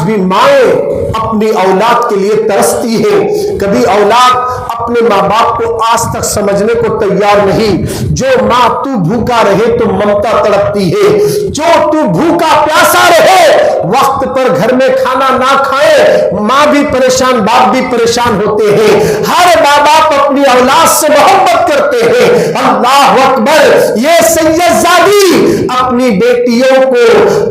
بھی مائیں اپنی اولاد کے لیے ترستی ہے، کبھی اولاد اپنے ماں باپ کو آج تک سمجھنے کو تیار نہیں۔ جو ماں تو بھوکا رہے تو ممتا تڑپتی ہے، جو تو بھوکا پیاسا رہے وقت پر گھر میں کھانا نہ کھائے ماں بھی پریشان باپ بھی پریشان ہوتے ہیں۔ ہر ماں باپ اپنی اولاد سے محبت کرتے ہیں۔ اللہ اکبر، یہ سید زادی اپنی بیٹیوں کو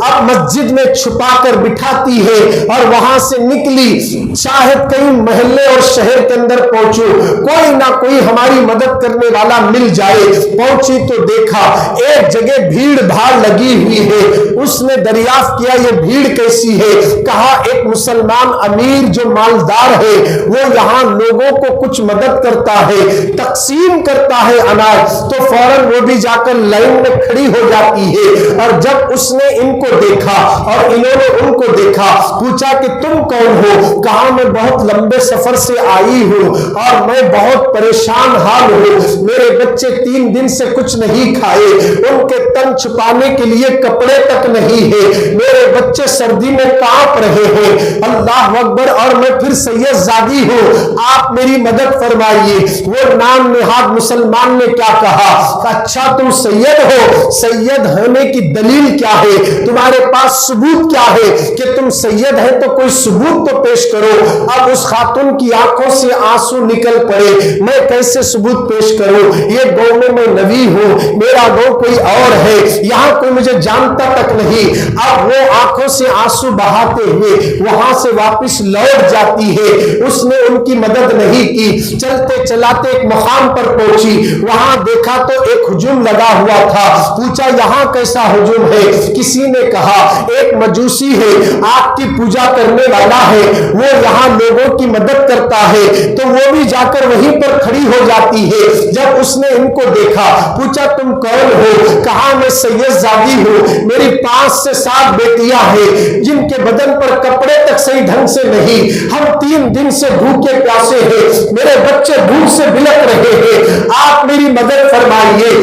اب مسجد میں چھپا کر بٹھاتی ہے اور وہاں سے نکلی، شاید کئی محلے اور شہر کے اندر پہنچو، کوئی نہ کوئی ہماری مدد کرنے والا مل جائے۔ پہنچی تو دیکھا ایک جگہ بھیڑ بھاڑ لگی ہوئی ہے۔ اس نے دریافت کیا یہ بھیڑ کیسی ہے؟ کہا ایک مسلمان امیر جو مالدار ہے وہ یہاں لوگوں کو کچھ مدد کرتا ہے، تقسیم کرتا ہے اناج، تو فوراً وہ بھی جا کر لائن میں کھڑی ہو جاتی ہے۔ اور جب اس نے ان کو دیکھا اور انہوں نے ان کو دیکھا، پوچھا کہ تم کون ہو؟ کہا میں بہت لمبے سفر سے آئی ہوں اور میں بہت پریشان حال ہوں، میرے بچے 3 دن سے کچھ نہیں کھائے، ان کے تن چھپانے کے لیے کپڑے تک نہیں ہے، میرے بچے سردی میں کانپ رہے ہیں۔ اللہ اکبر، اور میں پھر سید زادی ہوں، آپ میری مدد فرمائیے۔ وہ نام نہاد مسلمان نے کیا کہا؟ اچھا تم سید ہو، سید ہونے کی دلیل کیا ہے؟ تمہارے پاس ثبوت کیا ہے کہ تم سید ہیں؟ تو کوئی ثبوت تو پیش کرو۔ اب اس خاتون کی آنکھوں سے آنسو نکل پڑے، میں کیسے ثبوت پیش کروں؟ یہ گاؤں میں نبی ہوں، میرا گاؤں کوئی اور ہے، یہاں کوئی مجھے جانتا تک نہیں۔ اب وہ آنکھوں سے آنسو بہاتے ہوئے وہاں سے واپس لوٹ جاتی ہے، اس نے ان کی مدد نہیں کی۔ چلتے چلاتے ایک مقام پر پہنچی، وہاں دیکھا تو ایک ہجوم لگا ہوا تھا، پوچھا یہاں کیسا ہجوم ہے؟ کسی نے کہا ایک مجوسی ہے، آگ کی پوجا کرنے والا ہے، وہ یہاں لوگوں کی مدد کرتا ہے، تو وہ بھی جا کر وہیں پر کھڑی ہو جاتی ہے۔ جب اس نے ان کو دیکھا، پوچھا تم کون ہو؟ کہا میں سید زادی ہوں، میری 5 سے 7 بیٹیاں ہیں جن کے بدن پر کپڑے تک صحیح ڈھنگ سے نہیں، ہم 3 دن سے بھوکے پیاسے ہیں، میرے بچے بھوک سے بلک رہے ہیں، آپ میری مدد فرمائیے۔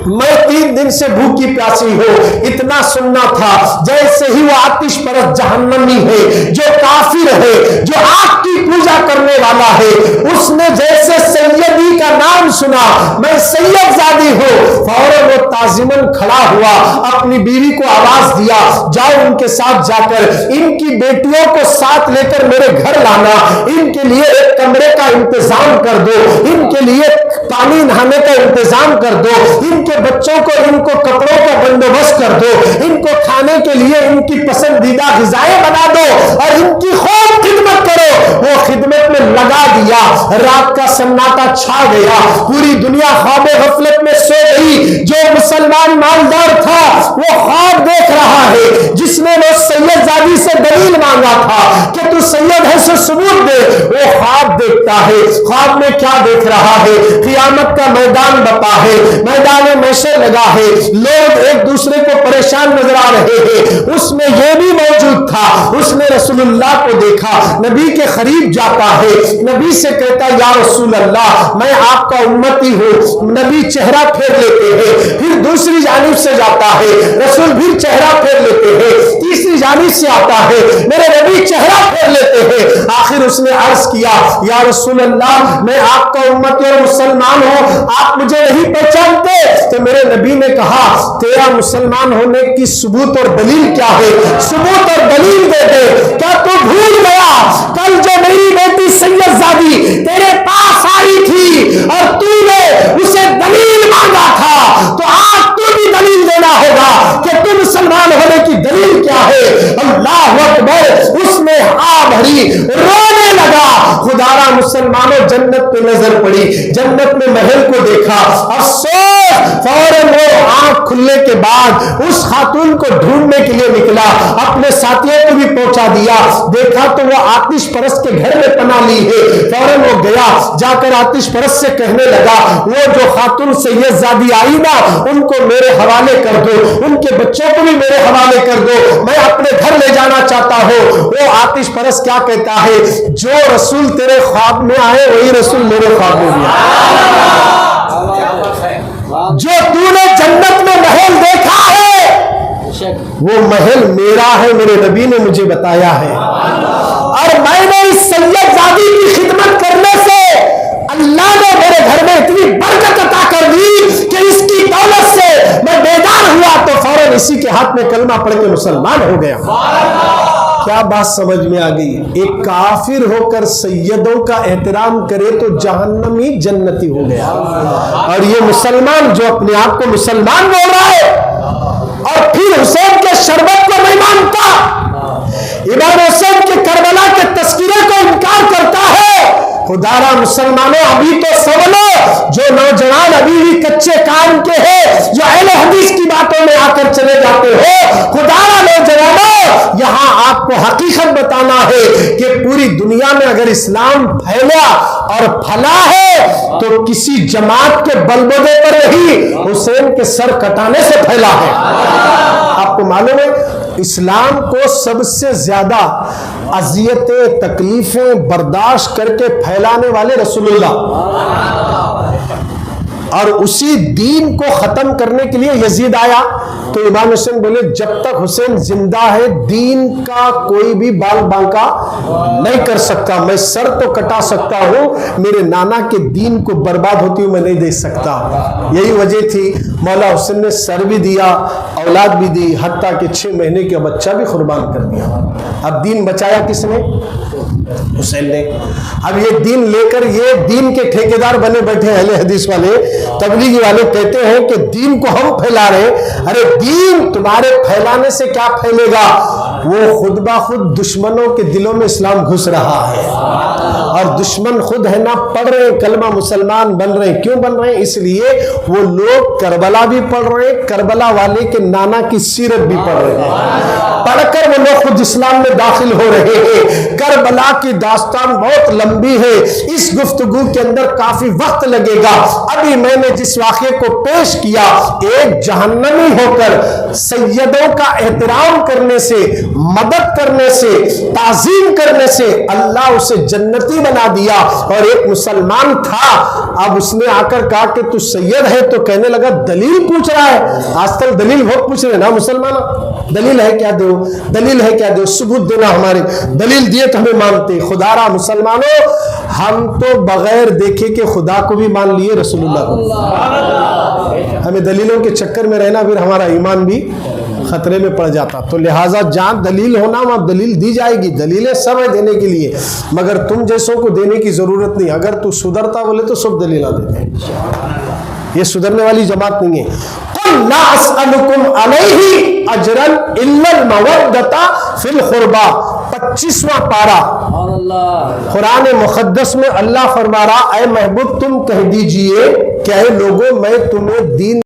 میں 3 دن سے بھوکی پیاسی ہوں۔ اتنا سننا تھا، جیسے ہی وہ آتش پرست جہنمی ہے جو کافر ہے جو آگ کی پوجا کرنے والا ہے، اس نے جیسے سیدی کا نام سنا، میں سید زادی ہوں، فوراً وہ تعظیماً کھڑا ہوا، اپنی بیوی کو آواز دیا جاؤ ان کے ساتھ جا کر ان کی بیٹیوں کو ساتھ لے کر میرے گھر لانا، ان کے لیے ایک کمرے کا انتظام کر دو، ان کے لیے پانی نہانے کا انتظام کر دو، ان کے بچوں کو ان کو کپڑوں کا بندوبست کر دو، ان کو کھانے کے لیے ان کی پسندیدہ غذائیں بنا دو اور ان کی خوب خدمت کرو۔ وہ خدمت میں لگا دیا، رات کا سناٹا چھا گیا، پوری دنیا خواب غفلت میں سو گئی۔ جو مسلمان مالدار تھا وہ خواب دیکھ رہا ہے، جس نے وہ سید زادی سے دلیل مانگا تھا کہ تو سید ہے سے ثبوت دے، وہ خواب دیکھتا ہے۔ خواب میں کیا دیکھ رہا ہے؟ قیامت کا میدان بپا ہے، میدان محشر لگا ہے، لوگ ایک دوسرے کو پریشان نظر آ رہے ہیں، اس میں یہ بھی موجود تھا۔ اس نے رسول اللہ کو دیکھا، نبی کے قریب جاتا ہے، نبی سے کہتا یا رسول اللہ میں آپ کا امتی ہوں۔ نبی چہرہ پھیر لیتے ہیں، پھر دوسری جانب سے جاتا ہے، رسول پھر چہرہ پھیر لیتے ہیں، تیسری جانب سے آتا ہے، میرے نبی چہرہ پھیر لیتے ہیں۔ آخر اس نے عرض کیا یا رسول اللہ میں آپ کا امتی اور مسلمان ہوں، آپ مجھے نہیں پہچانتے؟ تو میرے نبی نے کہا تیرا مسلمان ہونے کی ثبوت اور دلیل کیا ہے؟ ثبوت اور دلیل دے دے۔ کیا تو بھول گیا کل جو میری بیٹی سید زادی تیرے پاس آئی تھی اور تو نے اسے دلیل مانگا تھا، تو آج تو بھی دلیل دینا ہوگا کہ تم مسلمان ہونے کی دلیل کیا ہے؟ اللہ اکبر، اس نے آ بھری رونے لگا۔ خدا را مسلمانوں جنت پہ نظر پڑی، جنت میں محل کو دیکھا، افسوس فوراً وہ آنکھ کھلنے کے بعد اس خاتون کو ڈھونڈنے کے لیے نکلا، اپنے ساتھیوں کو بھی پہنچا دیا، دیکھا تو وہ آتش پرست کے گھر میں پناہ لی ہے۔ فوراً وہ گیا، جا کر آتش پرست سے کہنے لگا وہ جو خاتون سید زادی آئی نا ان کو میرے حوالے کر دو، ان کے بچوں کو بھی میرے حوالے کر دو، میں اپنے گھر لے جانا چاہتا ہوں۔ وہ آتش پرست کیا کہتا ہے؟ جو رسول تیرے خواب میں آئے وہی رسول میرے خواب میں بھی آئے، جو تو نے جنت میں محل دیکھا ہے وہ محل میرا ہے، میرے نبی نے مجھے بتایا ہے، اور میں نے اس سید زادی کی خدمت کرنے سے اللہ نے میرے گھر میں اتنی برکت عطا کر دی کہ اس کی دولت سے میں بیدار ہوا تو فوراً اسی کے ہاتھ میں کلمہ پڑھ کے مسلمان ہو گیا۔ کیا بات سمجھ میں آ گئی؟ ایک کافر ہو کر سیدوں کا احترام کرے تو جہنمی جنتی ہو گیا، اور یہ مسلمان جو اپنے آپ کو مسلمان بول رہا ہے اور پھر حسین کے شربت کو نہیں مانتا، امام حسین کے کربلا کے تذکرے کو انکار کرتا ہے، خدارا مسلمانوں ابھی تو سب لو، جو نوجوان ابھی بھی کچے کام کے ہیں، جو اہل حدیث کی باتوں میں آ کر چلے جاتے ہو، خدارا نوجوانوں یہاں آپ کو حقیقت بتانا ہے کہ پوری دنیا میں اگر اسلام پھیلا اور پھلا ہے تو کسی جماعت کے بلبلے پر نہیں، حسین کے سر کٹانے سے پھیلا ہے۔ آپ کو معلوم ہے اسلام کو سب سے زیادہ اذیتیں تکلیفیں برداشت کر کے پھیلانے والے رسول اللہ، اور اسی دین کو ختم کرنے کے لیے یزید آیا تو امام حسین بولے جب تک حسین زندہ ہے دین کا کوئی بھی بال بانکا نہیں کر سکتا، میں سر تو کٹا سکتا ہوں، میرے نانا کے دین کو برباد ہوتی ہوں میں نہیں دیکھ سکتا۔ یہی وجہ تھی مولا حسین نے سر بھی دیا، اولاد بھی دی، حتیٰ کہ 6 مہینے کا بچہ بھی قربان کر دیا۔ اب دین بچایا کس نے؟ حسین نے۔ اب یہ دین لے کر یہ دین کے ٹھیکیدار بنے بیٹھے اہل حدیث والے، تبلیغی والے کہتے ہیں کہ دین کو ہم پھیلا رہے ہیں۔ ارے دین تمہارے پھیلانے سے کیا پھیلے گا؟ وہ خود بخود دشمنوں کے دلوں میں اسلام گھس رہا ہے، اور دشمن خود ہے نا پڑھ رہے ہیں کلمہ، مسلمان بن رہے ہیں۔ کیوں بن رہے ہیں؟ اس لیے وہ لوگ کربلا بھی پڑھ رہے ہیں، کربلا والے کے نانا کی سیرت بھی پڑھ رہے ہیں، پڑھ کر وہ لوگ خود اسلام میں داخل ہو رہے ہیں۔ کربلا کی داستان بہت لمبی ہے، اس گفتگو کے اندر کافی وقت لگے گا۔ ابھی میں نے جس واقعے کو پیش کیا، ایک جہنمی ہو کر سیدوں کا احترام کرنے سے، مدد کرنے سے، تعظیم کرنے سے اللہ اسے جنتی بنا دیا، اور ایک مسلمان تھا اب اس نے آ کر کہا کہ تو سید ہے، تو کہنے لگا دلیل پوچھ رہا ہے۔ آج تک دلیل بہت پوچھ رہے نا مسلمان، دلیل ہے کیا دو، دلیل ہے کیا دو، ثبوت دینا، ہمارے دلیل دیے تو ہمیں مانتے۔ خدا را مسلمانوں ہم تو بغیر دیکھے کہ خدا کو بھی مان لیے، رسول اللہ کو۔ ہمیں دلیلوں کے چکر میں رہنا پھر ہمارا ایمان بھی خطرے میں پڑ جاتا، تو لہٰذا جہاں دلیل ہونا وہاں دلیل دی جائے گی، دلیلیں سب ہے دینے کے لیے، مگر تم جیسوں کو دینے کی ضرورت نہیں۔ اگر تو سدھرتا بولے تو سب دلیلیں دیتے ہیں، یہ سدھرنے والی جماعت نہیں ہے۔ قُلْ لَا أَسْأَلُكُمْ عَلَيْهِ أَجْرًا إِلَّا الْمَوَدَّةَ فِي الْقُرْبَى، 25واں پارہ قرآن مقدس میں اللہ فرما رہا، اے محبوب تم کہہ دیجئے کہ اے لوگوں میں تمہیں دین